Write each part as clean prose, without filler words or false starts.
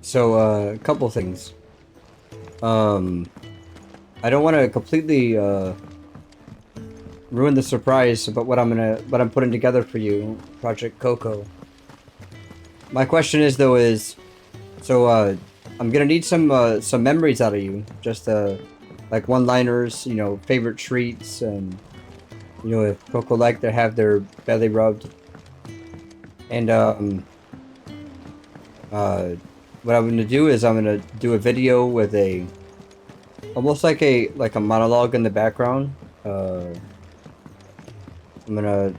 So, a couple things. Um, I don't want to completely ruin the surprise about what I'm putting together for you, Project Coco. My question is though so I'm gonna need some memories out of you, just like one-liners, you know, favorite treats, and you know if Coco liked to have their belly rubbed, and what I'm gonna do is I'm gonna do a video with a almost like a monologue in the background. I'm gonna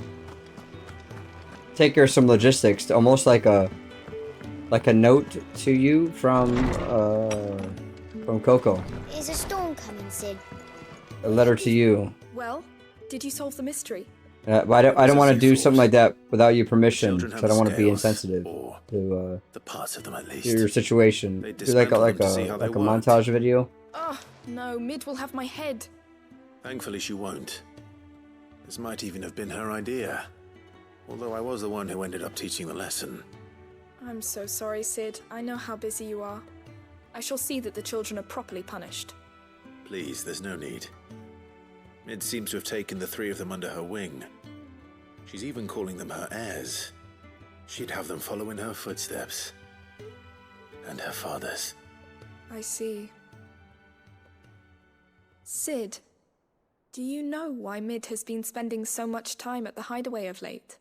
take care of some logistics, almost like a note to you from Coco. Is a storm coming, Sid? A letter to you. Well, did you solve the mystery? But I don't want to do something like that without your permission, because I don't want to be Scales, insensitive or to the parts of them at least. your situation. They Do like a dismantle them to see how they like a worked. montage video. Oh, no, Mid will have my head. Thankfully she won't. This might even have been her idea. Although I was the one who ended up teaching the lesson. I'm so sorry, Sid. I know how busy you are. I shall see that the children are properly punished. Please, there's no need. Mid seems to have taken the three of them under her wing. She's even calling them her heirs. She'd have them follow in her footsteps. And her father's. I see. Sid, do you know why Mid has been spending so much time at the hideaway of late?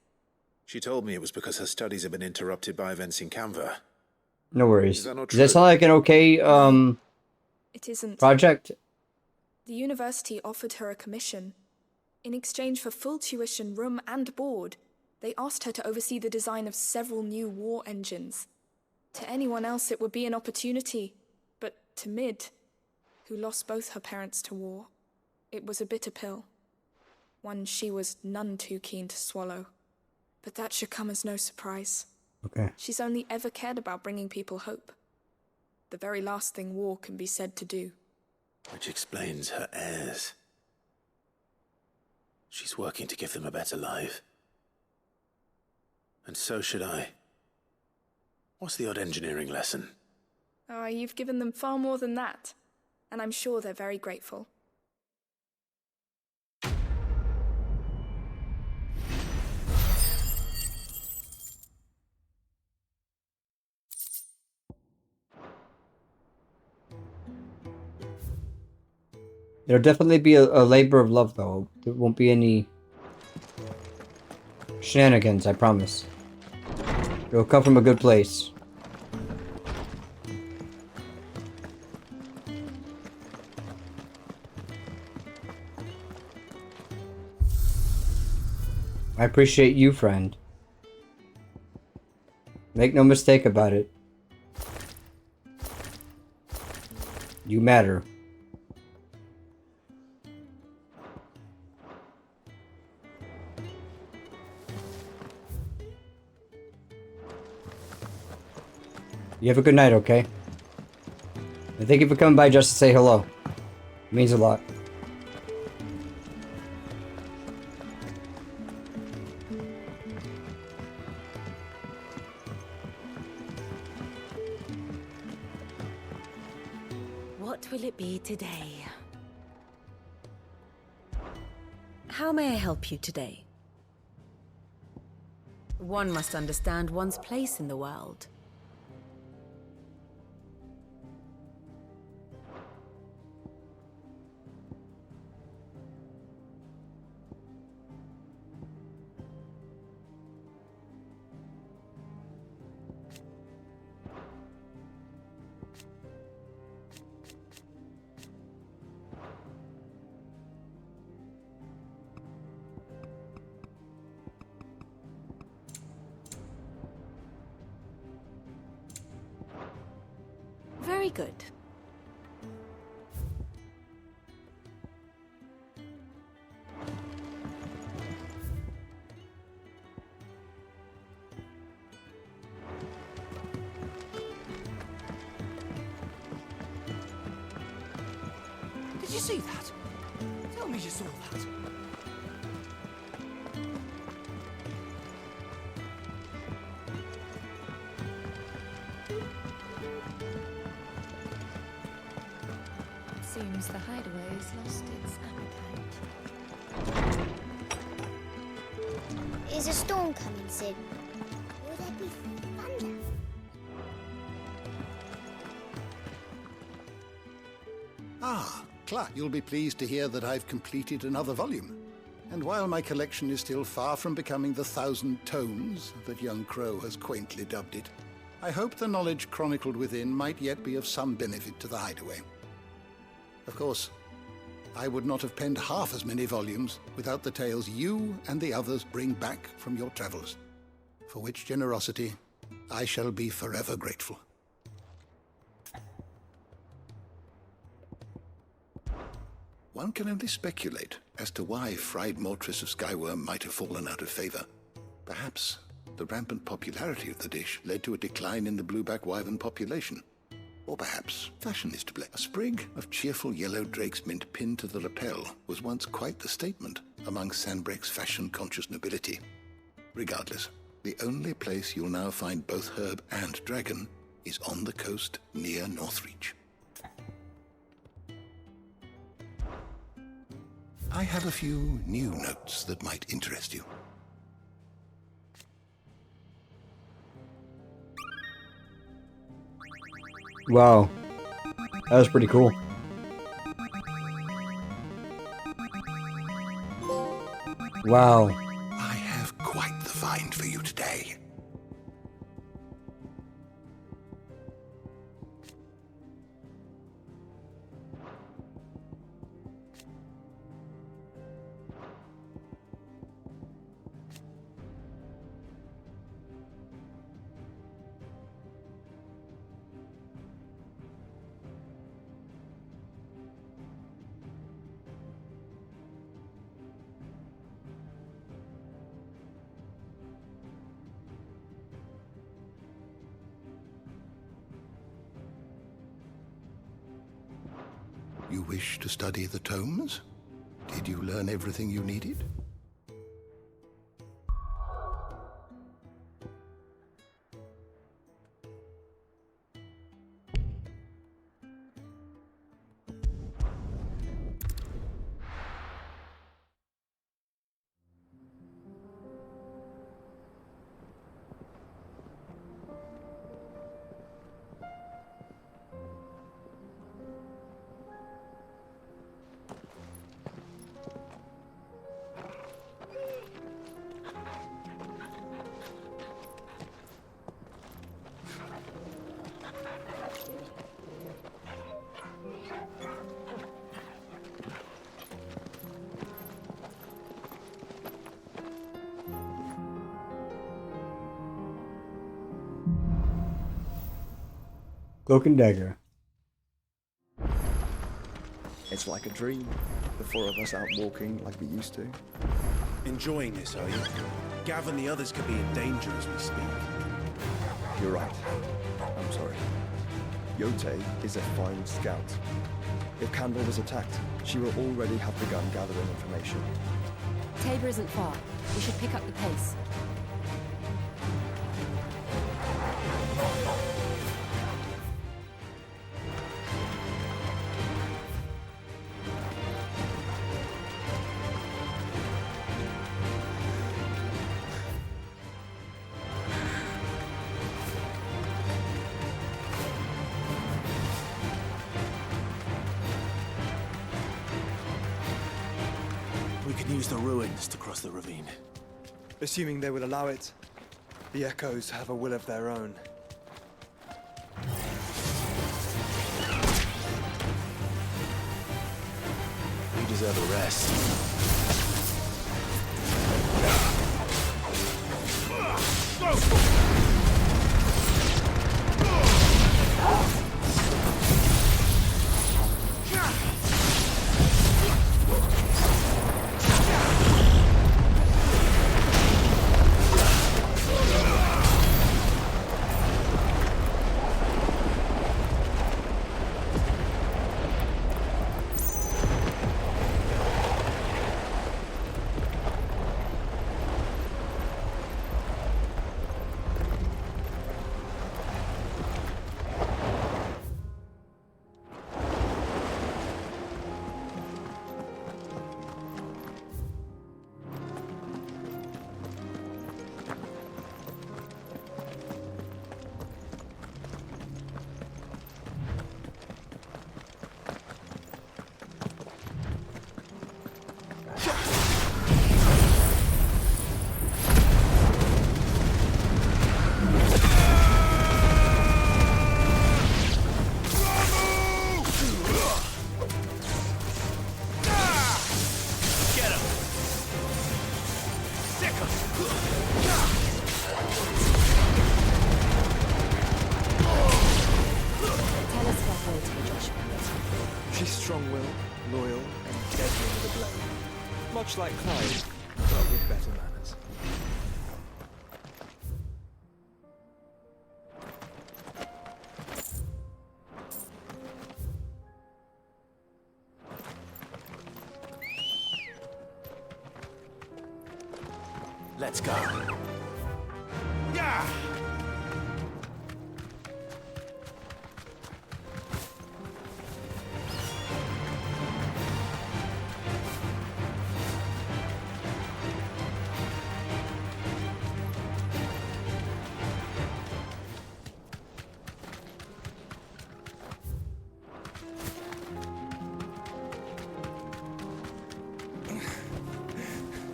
She told me it was because her studies have been interrupted by events in Canva. No worries. Is that not Does that true? sound like an okay It isn't. project? The university offered her a commission. In exchange for full tuition, room and board, they asked her to oversee the design of several new war engines. To anyone else it would be an opportunity, but to Mid, who lost both her parents to war, it was a bitter pill. One she was none too keen to swallow. But that should come as no surprise. Okay. She's only ever cared about bringing people hope. The very last thing war can be said to do. Which explains her heirs. She's working to give them a better life. And so should I. What's the odd engineering lesson? Ah, you've given them far more than that. And I'm sure they're very grateful. There'll definitely be a labor of love, though. There won't be any shenanigans, I promise. It'll come from a good place. I appreciate you, friend. Make no mistake about it. You matter. You have a good night, okay? And thank you for coming by just to say hello. It means a lot. What will it be today? How may I help you today? One must understand one's place in the world. Very good. Did you see that? Tell me you saw that. Seems the hideaway's lost its appetite. Is a storm coming, Sid? Will there be thunder? Ah, Clark, you'll be pleased to hear that I've completed another volume. And while my collection is still far from becoming the 1,000 tomes that young Crow has quaintly dubbed it, I hope the knowledge chronicled within might yet be of some benefit to the hideaway. Of course, I would not have penned half as many volumes without the tales you and the others bring back from your travels, for which generosity I shall be forever grateful. One can only speculate as to why Fried Mortress of Skyworm might have fallen out of favor. Perhaps the rampant popularity of the dish led to a decline in the blueback wyvern population. Or perhaps fashion is to blame. A sprig of cheerful yellow drake's mint pinned to the lapel was once quite the statement among Sanbreque's fashion-conscious nobility. Regardless, the only place you'll now find both herb and dragon is on the coast near Northreach. I have a few new notes that might interest you. Wow. That was pretty cool. Wow. I have quite the find for you today. You wish to study the tomes? Did you learn everything you needed? Cloak and dagger. It's like a dream. The four of us out walking like we used to. Enjoying this, are you? Gav and the others could be in danger as we speak. You're right. I'm sorry. Yote is a fine scout. If Candle was attacked, she will already have begun gathering information. Tabor isn't far. We should pick up the pace. We can use the ruins to cross the ravine. Assuming they will allow it, the Echoes have a will of their own. We deserve a rest. Tell us about Rhoda, Joshua. She's strong-willed, loyal, and deadly with a blade. Much like Clyde, but with better manners. Let's go. Yeah!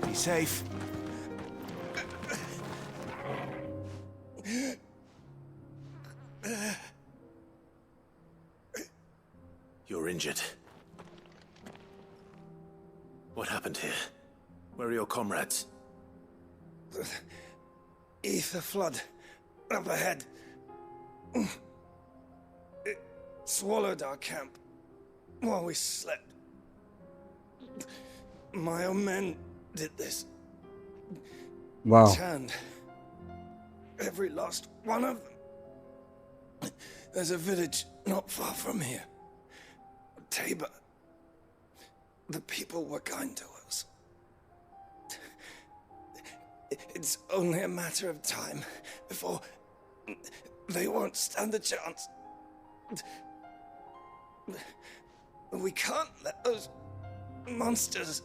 Be safe. You're injured. What happened here? Where are your comrades? Ether flood up ahead. It swallowed our camp while we slept. My own men did this. Wow. Turned every last one of them. There's a village not far from here. Tabor. The people were kind to us. It's only a matter of time before they won't stand a chance. We can't let those monsters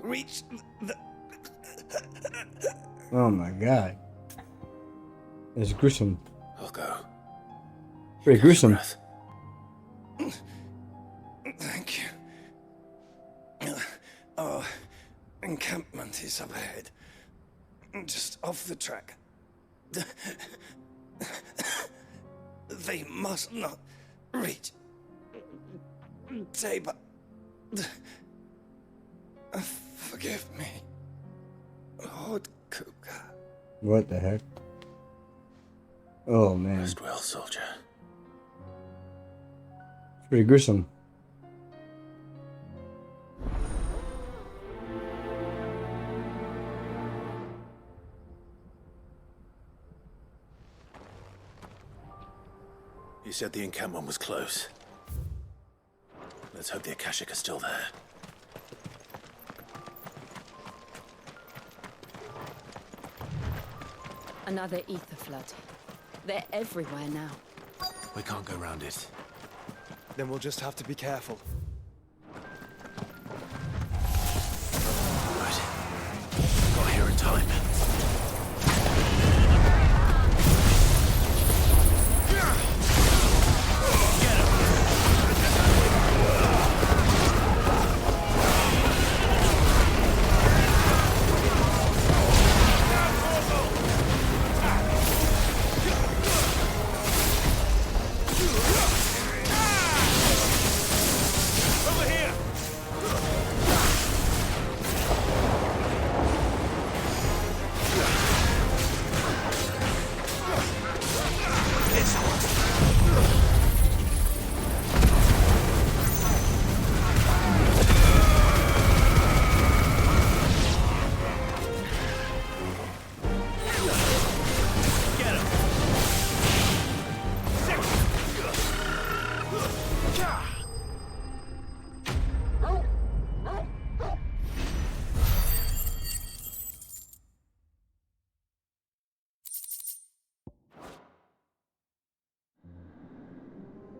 reach the... Oh my god. It's gruesome. I'll go. Pretty gruesome. Breath. Thank you. Our encampment is up ahead. Just off the track. They must not reach Tabor. Forgive me, Lord Kuka. What the heck? Oh man. Rest well, soldier. Pretty gruesome. You said the encampment was close. Let's hope the Akashic are still there. Another ether flood. They're everywhere now. We can't go round it. Then we'll just have to be careful. Right. Got here in time.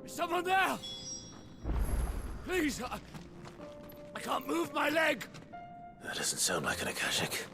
Is someone there? Please, I can't move my leg. That doesn't sound like an Akashic.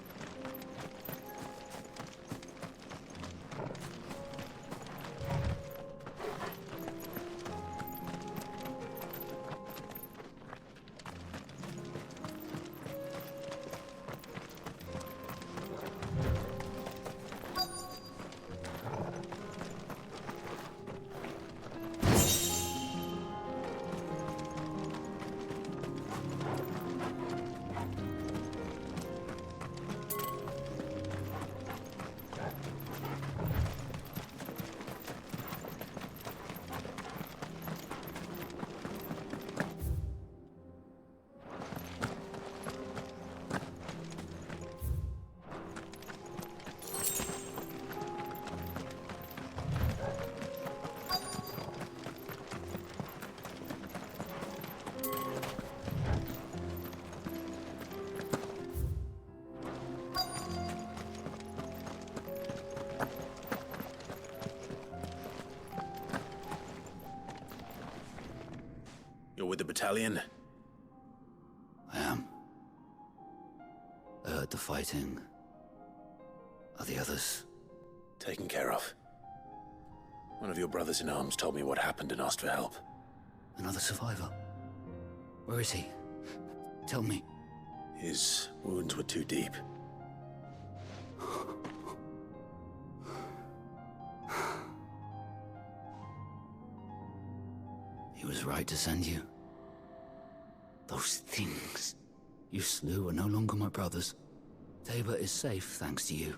with the battalion? I am. I heard the fighting. Are the others? Taken care of. One of your brothers in arms told me what happened and asked for help. Another survivor? Where is he? Tell me. His wounds were too deep. He was right to send you. Those things you slew are no longer my brothers. Tabor is safe thanks to you.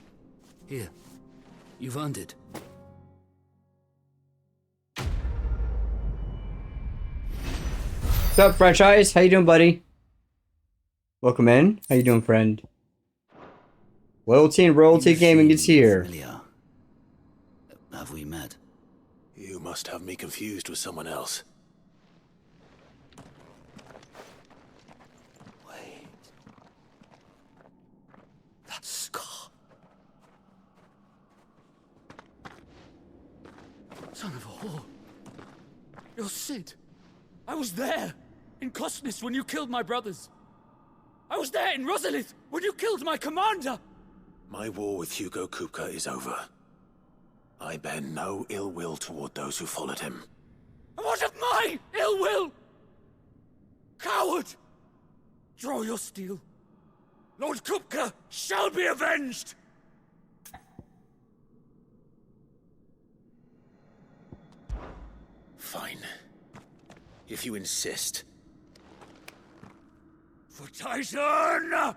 Here, you've earned it. What's up, franchise? How you doing, buddy? Welcome in. How you doing, friend? Loyalty and Royalty Gaming is here. Familiar. Have we met? You must have me confused with someone else. Wait. That scar. Son of a whore. You're Sid. I was there, in Cosnis, when you killed my brothers. I was there in Rosalith, when you killed my commander! My war with Hugo Kupka is over. I bear no ill will toward those who followed him. And what of my ill will? Coward! Draw your steel. Lord Kupka shall be avenged! Fine. If you insist. For Titan!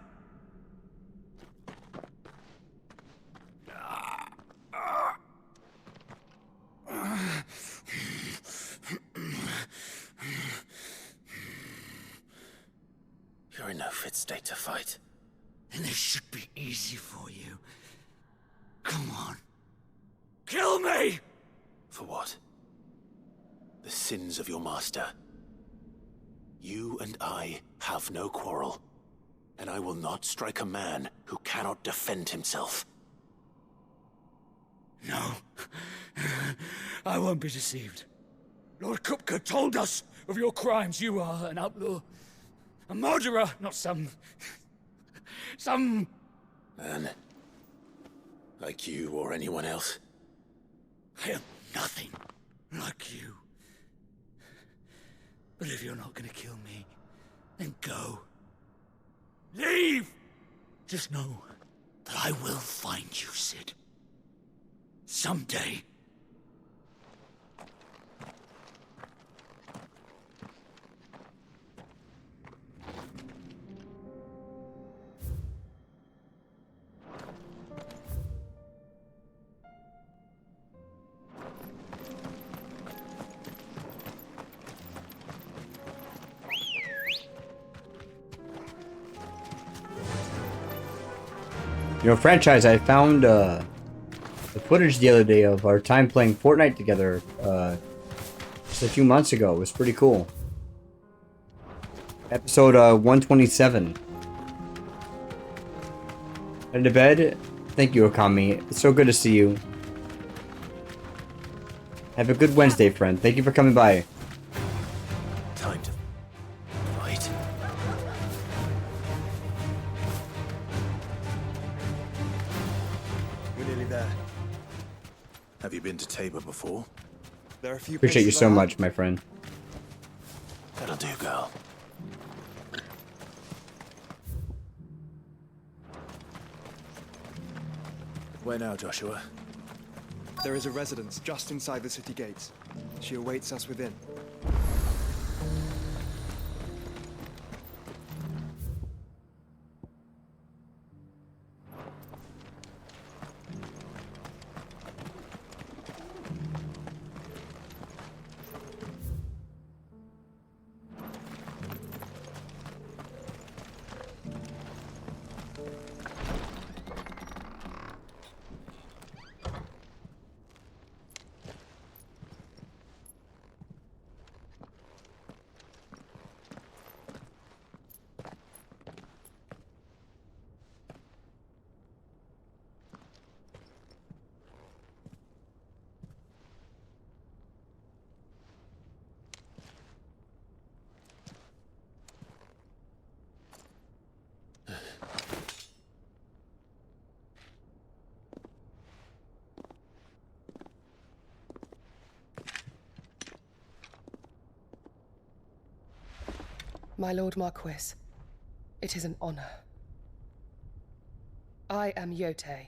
You're in no fit state to fight. And this should be easy for you. Come on. Kill me! For what? The sins of your master. You and I have no quarrel, and I will not strike a man who cannot defend himself. No. I won't be deceived. Lord Kupka told us of your crimes. You are an outlaw. A murderer, not some Man. Like you or anyone else. I am nothing like you. But if you're not gonna kill me, then go. Leave! Just know that I will find you, Sid. Someday. You know, franchise, I found the footage the other day of our time playing Fortnite together just a few months ago. It was pretty cool. Episode 127. Headed to bed? Thank you, Okami. It's so good to see you. Have a good Wednesday, friend. Thank you for coming by. Time to fight. We're nearly there. Have you been to Tabor before? There are a few Appreciate you places so I have. much, my friend. That'll do, girl. Where now, Joshua? There is a residence just inside the city gates. She awaits us within. My Lord Marquis, it is an honor. I am Yotei,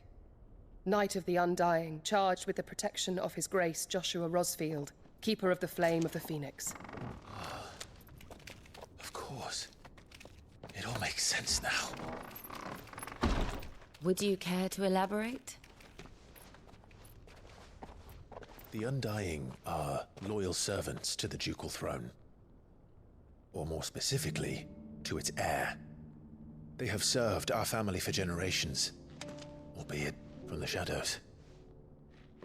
Knight of the Undying, charged with the protection of His Grace Joshua Rosfield, Keeper of the Flame of the Phoenix. Of course. It all makes sense now. Would you care to elaborate? The Undying are loyal servants to the ducal throne. Or more specifically, to its heir. They have served our family for generations, albeit from the shadows.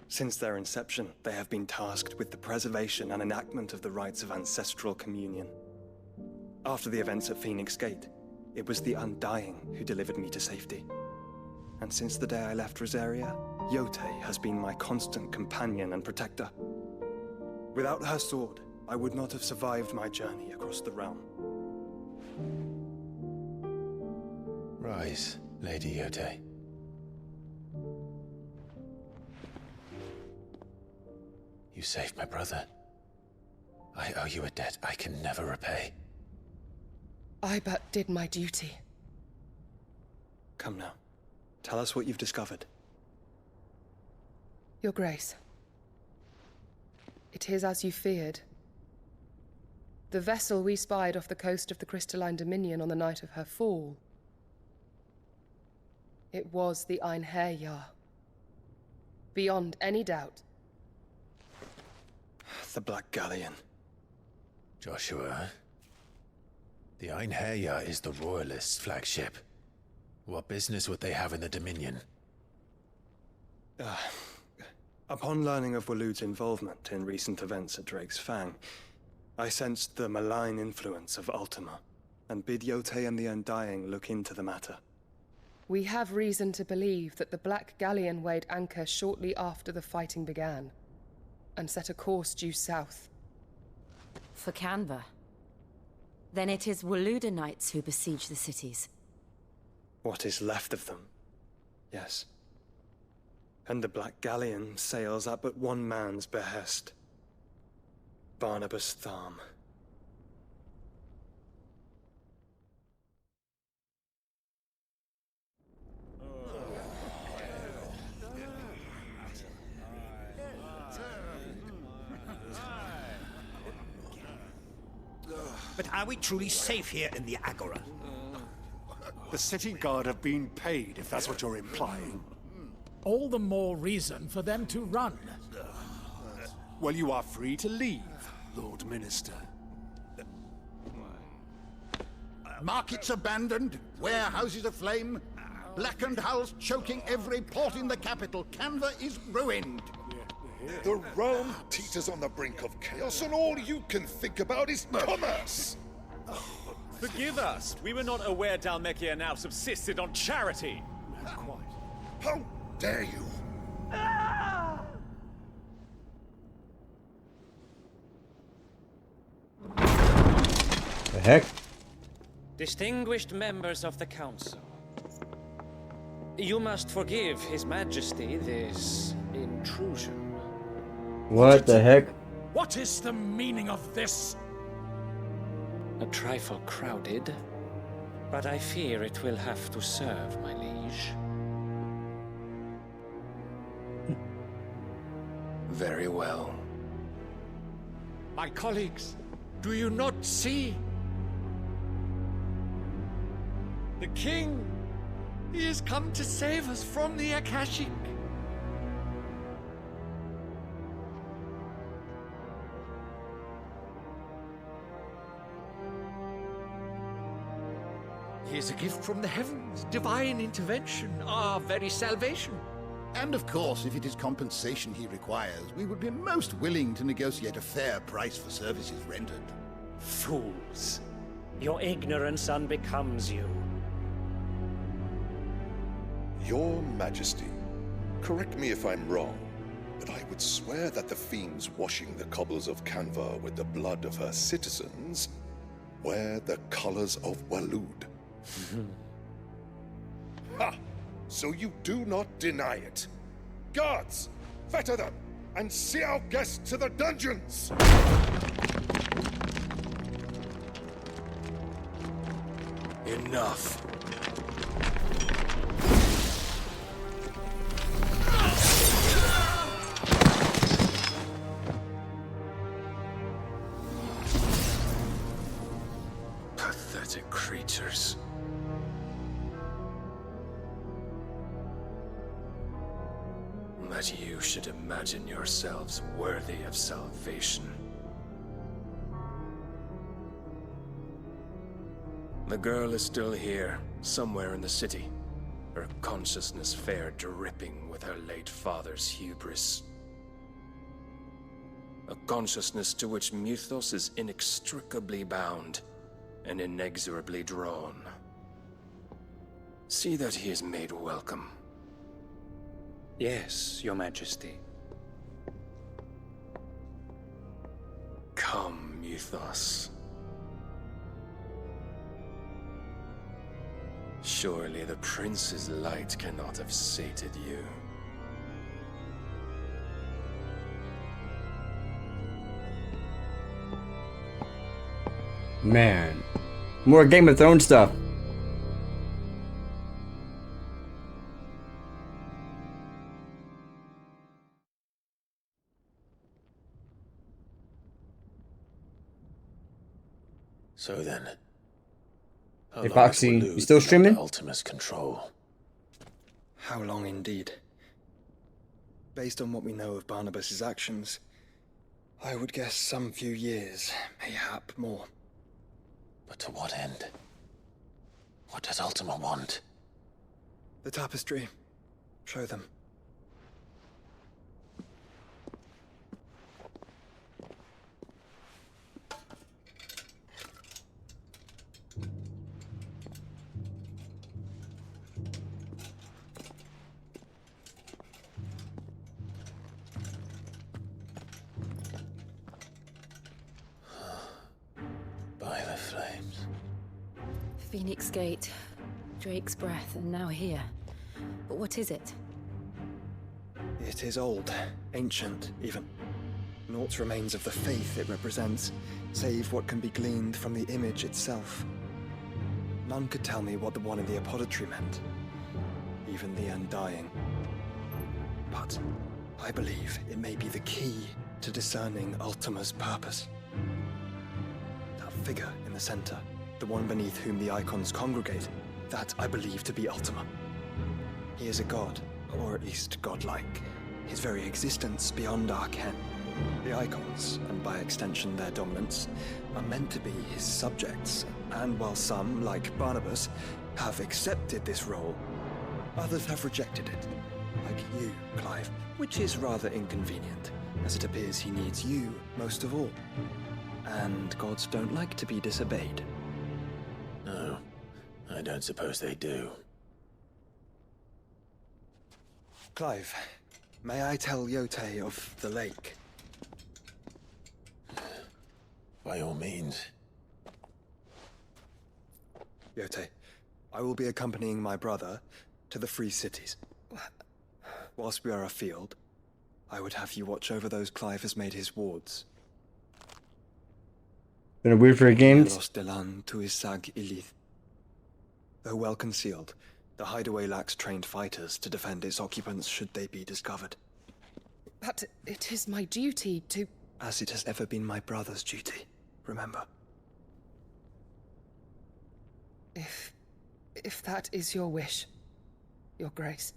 Since their inception, they have been tasked with the preservation and enactment of the rites of ancestral communion. After the events at Phoenix Gate, it was the Undying who delivered me to safety. And since the day I left Rosaria, Yotei has been my constant companion and protector. Without her sword, I would not have survived my journey across the realm. Rise, Lady Yotei. You saved my brother. I owe you a debt I can never repay. I but did my duty. Come now. Tell us what you've discovered. Your Grace. It is as you feared. The vessel we spied off the coast of the Crystalline Dominion on the night of her fall. It was the Einherjar. Beyond any doubt. The Black Galleon. Joshua, the Einherjar is the Royalists' flagship. What business would they have in the Dominion? Upon learning of Waloed's involvement in recent events at Drake's Fang, I sensed the malign influence of Ultima, and bid Yotei and the Undying look into the matter. We have reason to believe that the Black Galleon weighed anchor shortly after the fighting began, and set a course due south. For Canva. Then it is Waloed Knights who besiege the cities. What is left of them, yes. And the Black Galleon sails at but one man's behest. Barnabas Tharm. But are we truly safe here in the Agora? The city guard have been paid, if that's what you're implying. All the more reason for them to run. Well, you are free to leave, Lord Minister. Markets abandoned, warehouses aflame, blackened hulls choking every port in the capital. Canva is ruined. The realm teeters on the brink of chaos, and all you can think about is commerce! Forgive us. We were not aware Dhalmekia now subsisted on charity. How dare you? The heck? Distinguished members of the Council. You must forgive His Majesty this intrusion. What the heck? What is the meaning of this? A trifle crowded, but I fear it will have to serve, my liege. Very well. My colleagues, do you not see? The King! He has come to save us from the Akashic! He is a gift from the heavens, divine intervention, our very salvation. And of course, if it is compensation he requires, we would be most willing to negotiate a fair price for services rendered. Fools. Your ignorance unbecomes you. Your Majesty, correct me if I'm wrong, but I would swear that the fiends washing the cobbles of Canva with the blood of her citizens wear the colors of Waloed. Ha! So you do not deny it. Guards, fetter them, and see our guests to the dungeons! Enough. Pathetic creatures. That you should imagine yourselves worthy of salvation. The girl is still here, somewhere in the city. Her consciousness fair dripping with her late father's hubris. A consciousness to which Mythos is inextricably bound and inexorably drawn. See that he is made welcome. Yes, Your Majesty. Come, Mythos. Surely the prince's light cannot have sated you. Man. More Game of Thrones stuff. So then, how Hey long Foxy, has you Waloed still been streaming? under Ultima's control? How long indeed? Based on what we know of Barnabas's actions, I would guess some few years, mayhap more. But to what end? What does Ultima want? The tapestry. Show them. By the flames. Phoenix Gate, Drake's Breath, and now here. But what is it? It is old, ancient, even. Naught remains of the faith it represents, save what can be gleaned from the image itself. None could tell me what the one in the apothecary meant, even the Undying. But I believe it may be the key to discerning Ultima's purpose. That figure in the center, the one beneath whom the icons congregate, that I believe to be Ultima. He is a god, or at least godlike, his very existence beyond our ken. The icons, and by extension their dominants, are meant to be his subjects, and while some, like Barnabas, have accepted this role, others have rejected it, like you, Clive, which is rather inconvenient, as it appears he needs you most of all. And gods don't like to be disobeyed. No, I don't suppose they do. Clive, may I tell Yote of the lake? By all means. Yote, I will be accompanying my brother to the Free Cities. Whilst we are afield, I would have you watch over those Clive has made his wards. Been a weird for games. Los Delan to Isag Ilith. Though well concealed, the hideaway lacks trained fighters to defend its occupants should they be discovered. But it is my duty to... As it has ever been my brother's duty, remember. If that is your wish, Your Grace.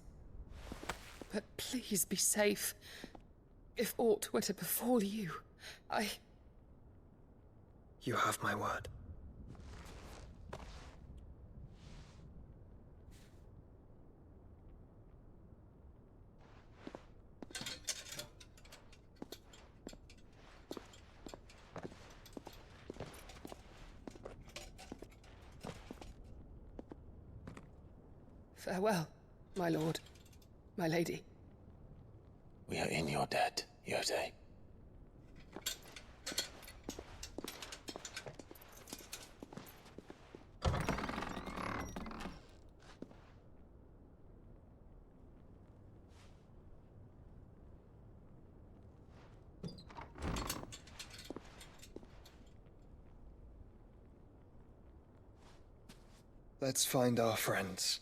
But please be safe. If aught were to befall you, You have my word. Farewell, my lord, my lady. We are in your debt, Yote. Let's find our friends.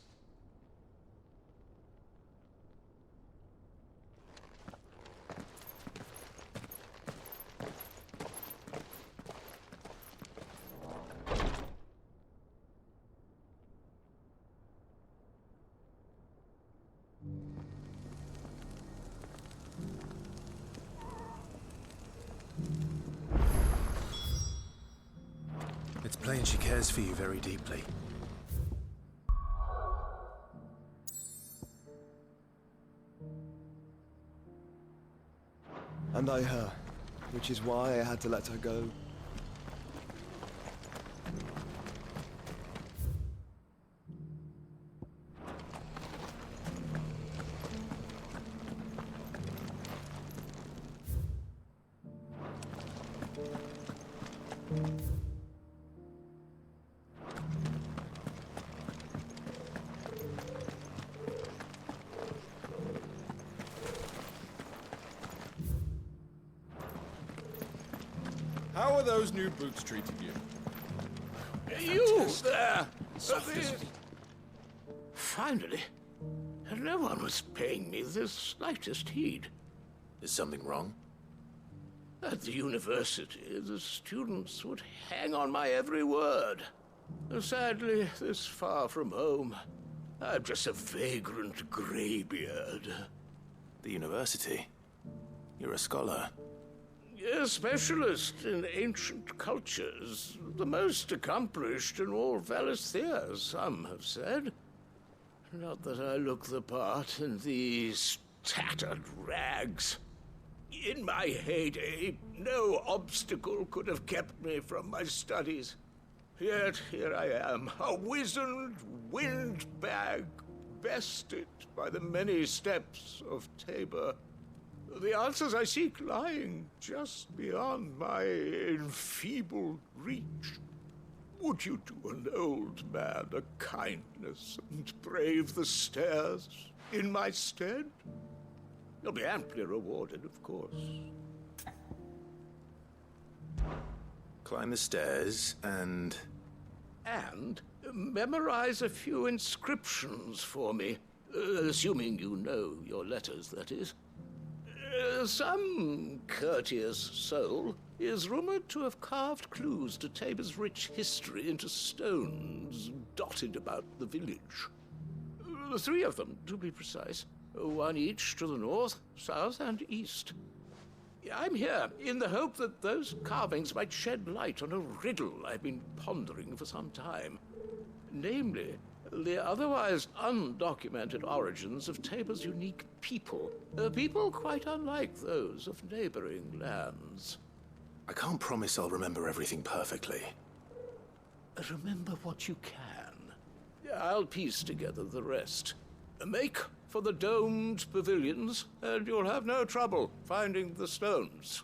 It's plain she cares for you very deeply. And I her, which is why I had to let her go. How are those new boots treating you? You there! Finally, no one was paying me the slightest heed. Is something wrong? At the university, the students would hang on my every word. Sadly, this far from home, I'm just a vagrant greybeard. The university? You're a scholar. A specialist in ancient cultures, the most accomplished in all Valisthea, some have said. Not that I look the part in these tattered rags. In my heyday, no obstacle could have kept me from my studies. Yet here I am, a wizened windbag, bested by the many steps of Tabor. The answers I seek lying just beyond my enfeebled reach. Would you do an old man a kindness and brave the stairs in my stead? You'll be amply rewarded, of course. Climb the stairs and... And memorize a few inscriptions for me, assuming you know your letters, that is. Some courteous soul is rumored to have carved clues to Tabor's rich history into stones dotted about the village. 3 of them, to be precise. 1 each to the north, south, and east. I'm here in the hope that those carvings might shed light on a riddle I've been pondering for some time. Namely, the otherwise undocumented origins of Tabor's unique people. People quite unlike those of neighboring lands. I can't promise I'll remember everything perfectly. Remember what you can. I'll piece together the rest. Make for the domed pavilions, and you'll have no trouble finding the stones.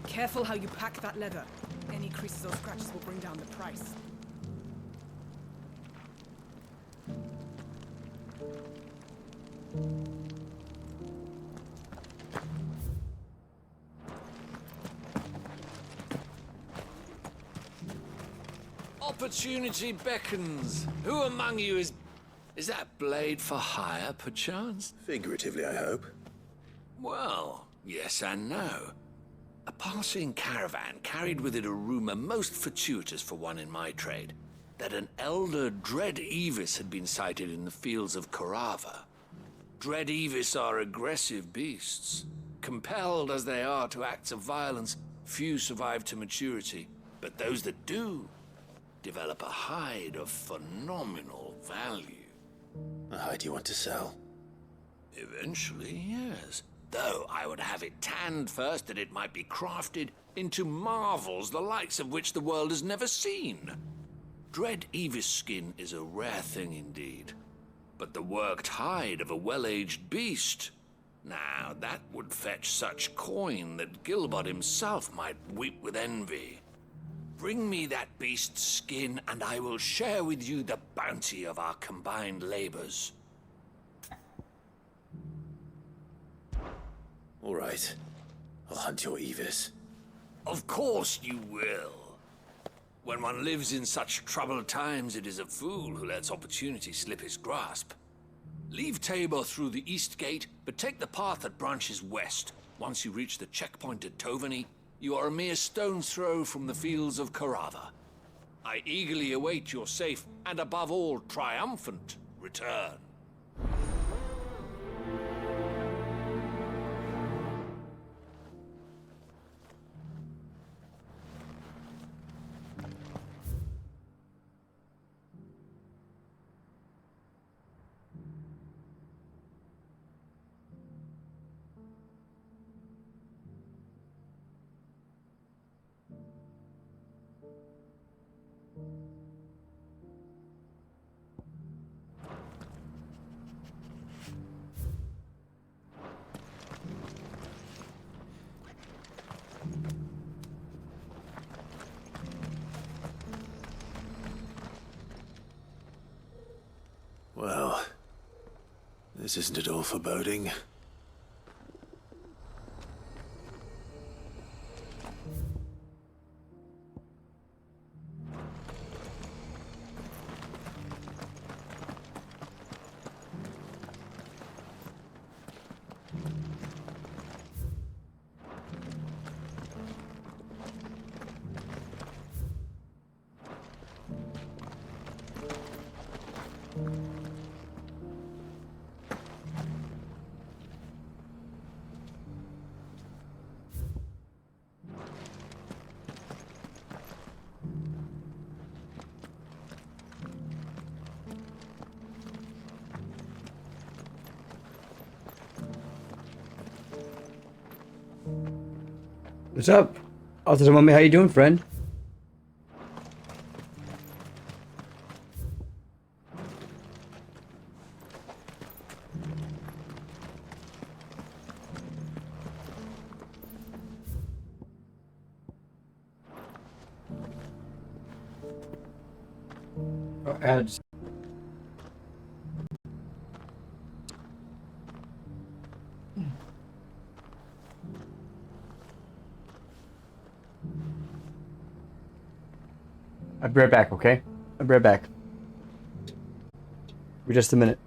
Careful how you pack that leather. Any creases or scratches will bring down the price. Opportunity beckons. Who among you is that blade for hire, perchance? Figuratively, I hope. Well, yes and no. A passing caravan carried with it a rumor most fortuitous for one in my trade, that an elder Dread Evis had been sighted in the fields of Korava. Dread Evis are aggressive beasts. Compelled as they are to acts of violence, few survive to maturity, but those that do develop a hide of phenomenal value. A hide you want to sell? Eventually, yes. Though I would have it tanned first that it might be crafted into marvels the likes of which the world has never seen. Dread Evis skin is a rare thing indeed. But the worked hide of a well-aged beast, now that would fetch such coin that Gilbert himself might weep with envy. Bring me that beast's skin, and I will share with you the bounty of our combined labors. All right. I'll hunt your Evis. Of course you will. When one lives in such troubled times, it is a fool who lets opportunity slip his grasp. Leave Tabor through the east gate, but take the path that branches west. Once you reach the checkpoint at Tovany, you are a mere stone's throw from the fields of Carava. I eagerly await your safe, and above all, triumphant return. Well, this isn't at all foreboding. What's up? Officer Mummy, how you doing, friend? Oh, ads. I'll be right back, okay? I'll be right back. For just a minute.